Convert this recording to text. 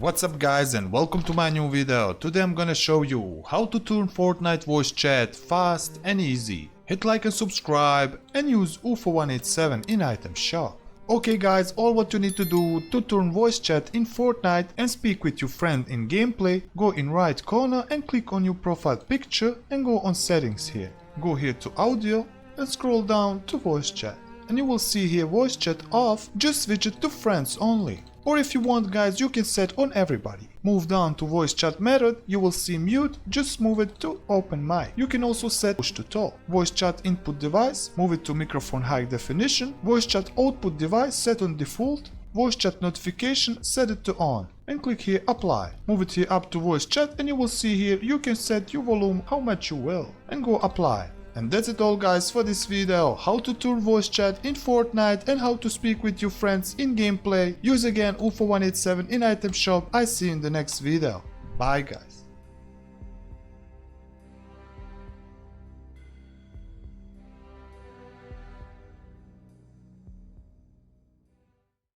What's up guys and welcome to my new video. Today I'm gonna show you how to turn Fortnite voice chat fast and easy. Hit like and subscribe and use UFO187 in item shop. Okay guys, all what you need to do to turn voice chat in Fortnite and speak with your friend in gameplay, go in right corner and click on your profile picture and go on settings here. Go here to audio and scroll down to voice chat. And you will see here voice chat off, just switch it to friends only. Or if you want guys, you can set on everybody. Move down to voice chat method, you will see mute, just move it to open mic. You can also set push to talk. Voice chat input device, move it to microphone high definition. Voice chat output device set on default. Voice chat notification, set it to on. And click here apply. Move it here up to voice chat and you will see here you can set your volume how much you will. And go apply. And that's it all guys for this video, how to turn voice chat in Fortnite and how to speak with your friends in gameplay. Use again UFO187 in item shop. I see you in the next video. Bye guys.